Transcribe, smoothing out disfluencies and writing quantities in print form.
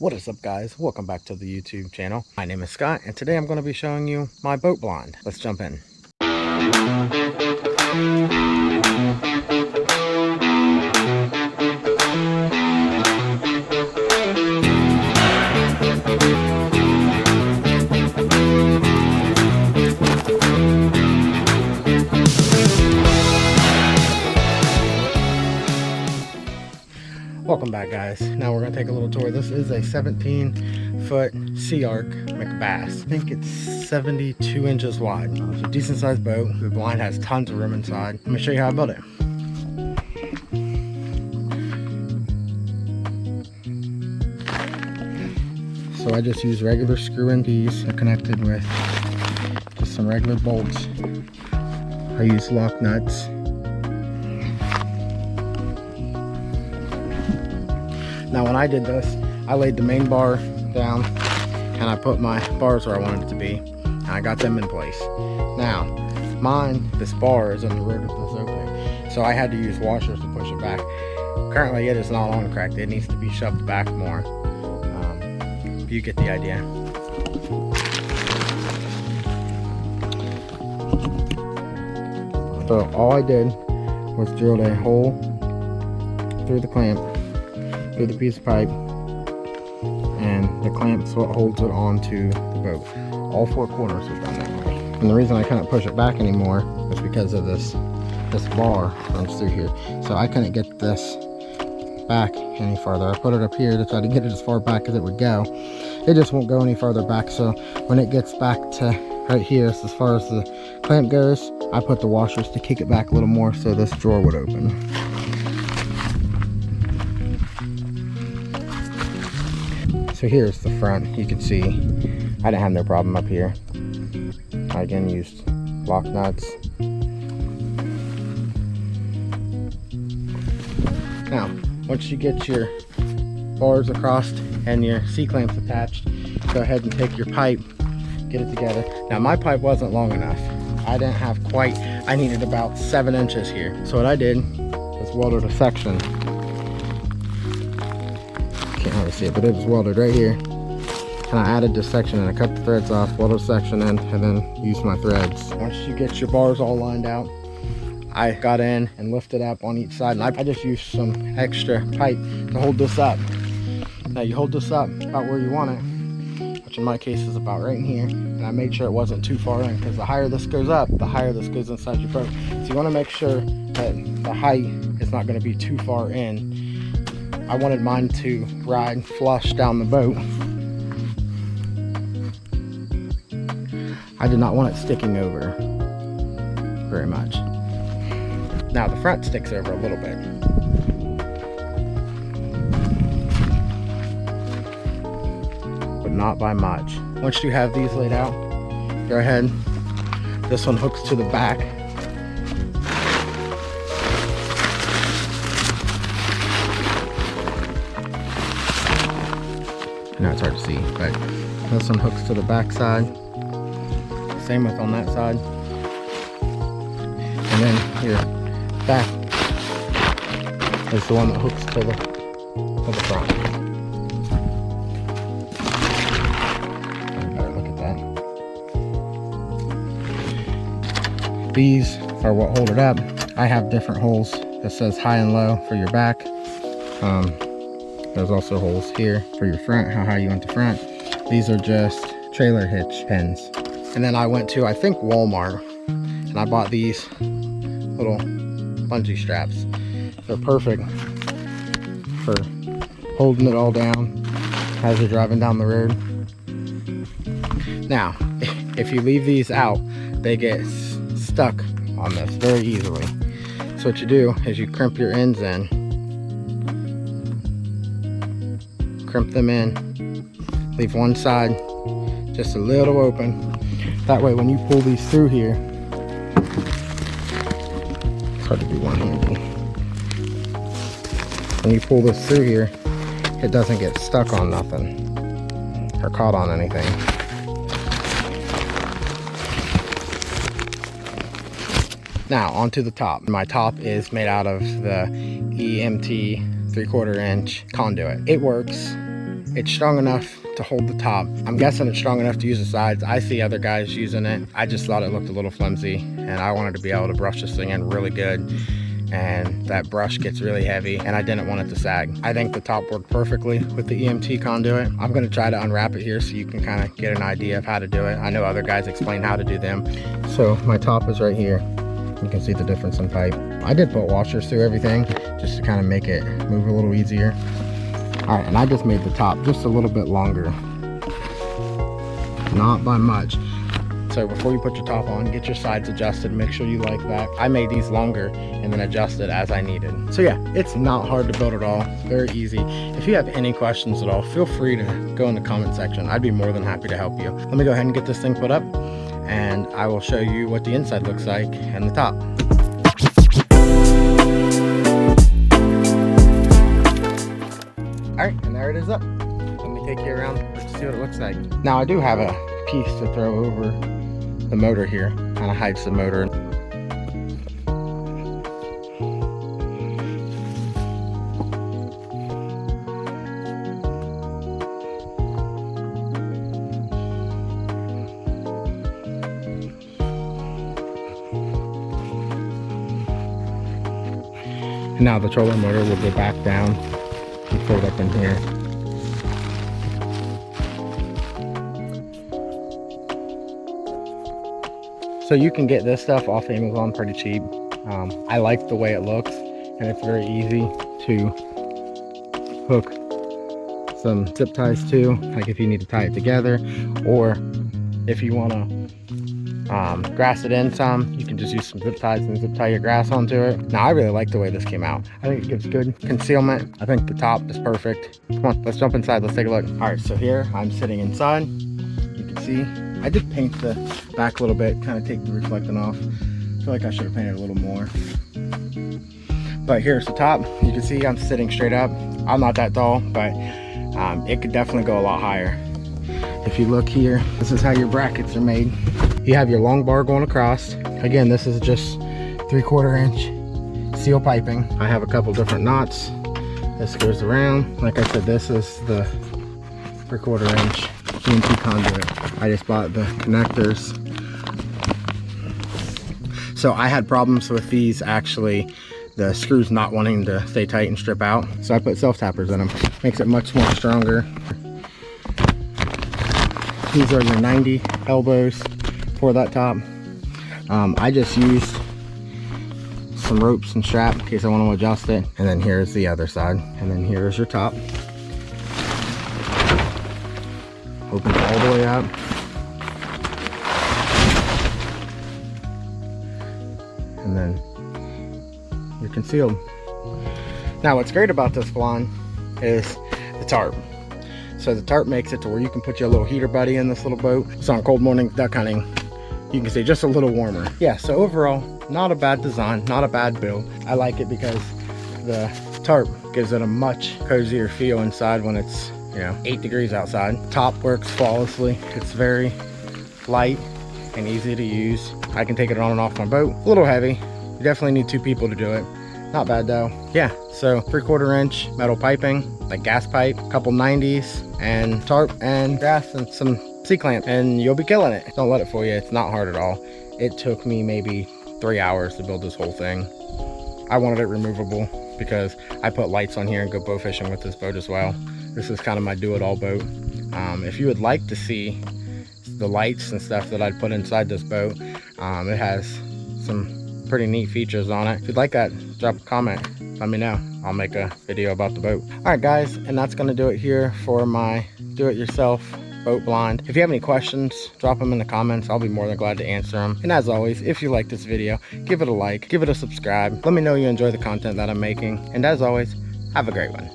What is up, guys? Welcome back to the YouTube channel. My name is Scott, and today I'm going to be showing you my boat blind. Let's jump in. Welcome back, guys. Now we're going to take a little tour. This is a 17-foot Sea Arc McBass. I think it's 72 inches wide. It's a decent sized boat. The blind has tons of room inside. Let me show you how I built it. So I just use regular screw-in keys. They're connected with just some regular bolts. I use lock nuts. Now when I did this, I laid the main bar down and I put my bars where I wanted it to be, and I got them in place. Now, this bar is in the root of this opening, so I had to use washers to push it back. Currently it is not on cracked, it needs to be shoved back more. You get the idea. So all I did was drilled a hole through the clamp, through the piece of pipe, and the clamp's what holds it onto the boat. All four corners are done that way. And the reason I couldn't push it back anymore is because of this bar runs through here. So I couldn't get this back any farther. I put it up here to try to get it as far back as it would go. It just won't go any farther back. So when it gets back to right here, so as far as the clamp goes, I put the washers to kick it back a little more so this drawer would open. So here's the front. You can see I didn't have no problem up here. I again used lock nuts. Now, once you get your bars across and your C-clamps attached, go ahead and take your pipe, get it together. Now my pipe wasn't long enough. I didn't have quite, I needed about 7 inches here. So what I did was welded a section. Can't really see it, but it was welded right here. And I added this section and I cut the threads off, welded a section in, and then used my threads. Once you get your bars all lined out, I got in and lifted up on each side, and I just used some extra pipe to hold this up. Now you hold this up about where you want it, which in my case is about right in here, and I made sure it wasn't too far in, because the higher this goes up, the higher this goes inside your boat. So you want to make sure that the height is not going to be too far in. I wanted mine to ride flush down the boat. I did not want it sticking over very much. Now the front sticks over a little bit. But not by much. Once you have these laid out, go ahead. This one hooks to the back. I know it's hard to see, but this one hooks to the back side. Same with on that side. And then your back is the one that hooks to the front. Better look at that. These are what hold it up. I have different holes that says high and low for your back. There's also holes here for your front, how high you want the front. These are just trailer hitch pins. And then I went to, I think, Walmart, and I bought these little bungee straps. They're perfect for holding it all down as you're driving down the road. Now, if you leave these out, they get stuck on this very easily. So what you do is you crimp your ends in. Crimp them in. Leave one side just a little open. That way when you pull these through here, it's hard to do one-handed. When you pull this through here, it doesn't get stuck on nothing or caught on anything. Now onto the top. My top is made out of the EMT 3/4 inch conduit. It works. It's strong enough to hold the top. I'm guessing it's strong enough to use the sides. I see other guys using it. I just thought it looked a little flimsy, and I wanted to be able to brush this thing in really good. And that brush gets really heavy, and I didn't want it to sag. I think the top worked perfectly with the EMT conduit. I'm gonna try to unwrap it here so you can kind of get an idea of how to do it. I know other guys explain how to do them. So my top is right here. You can see the difference in pipe. I did put washers through everything just to kind of make it move a little easier. All right, and I just made the top just a little bit longer. Not by much. So before you put your top on, get your sides adjusted, make sure you like that. I made these longer and then adjusted as I needed. So yeah, it's not hard to build at all, very easy. If you have any questions at all, feel free to go in the comment section. I'd be more than happy to help you. Let me go ahead and get this thing put up, and I will show you what the inside looks like and the top. All right, and there it is up. Let me take you around to see what it looks like. Now I do have a piece to throw over the motor here, kind of hides the motor. And now the trolling motor will go back down and fold up in here. So you can get this stuff off Amazon pretty cheap. I like the way it looks, and it's very easy to hook some zip ties to, like if you need to tie it together, or if you want to grass it in some, you can just use some zip ties and zip tie your grass onto it. Now I really like the way this came out. I think it gives good concealment. I think the top is perfect. Come on, let's jump inside, let's take a look. All right, so here I'm sitting inside. You can see I did paint the back a little bit, kind of take the reflecting off. I feel like I should have painted a little more. But here's the top. You can see I'm sitting straight up. I'm not that tall, but it could definitely go a lot higher. If you look here, this is how your brackets are made. You have your long bar going across. Again, this is just 3/4 inch steel piping. I have a couple different knots. This goes around. Like I said, this is the 3/4 inch EMT conduit. I just bought the connectors. So I had problems with these, actually, the screws not wanting to stay tight and strip out. So I put self-tappers in them. Makes it much more stronger. These are your 90 elbows for that top. I just used some ropes and strap in case I want to adjust it. And then here's the other side. And then here's your top. Opens all the way up. And then you're concealed. Now what's great about this blind is the tarp. So the tarp makes it to where you can put your little heater buddy in this little boat. So on cold mornings, duck hunting, you can stay just a little warmer. Yeah, so overall, not a bad design, not a bad build. I like it because the tarp gives it a much cozier feel inside when it's 8 degrees outside. Top works flawlessly. It's very light and easy to use. I can take it on and off my boat. A little heavy. You definitely need 2 people to do it. Not bad though. Yeah, so 3/4 inch metal piping, like gas pipe, a couple 90s, and tarp and grass and some C-clamp, and you'll be killing it. Don't let it fool you. It's not hard at all. It took me maybe 3 hours to build this whole thing. I wanted it removable because I put lights on here and go bow fishing with this boat as well. This is kind of my do-it-all boat. If you would like to see the lights and stuff that I'd put inside this boat, it has some pretty neat features on it. If you'd like that, drop a comment, let me know. I'll make a video about the boat. All right guys, and that's gonna do it here for my do-it-yourself boat blind. If you have any questions, drop them in the comments. I'll be more than glad to answer them. And as always, if you like this video, give it a like, give it a subscribe. Let me know you enjoy the content that I'm making. And as always, have a great one.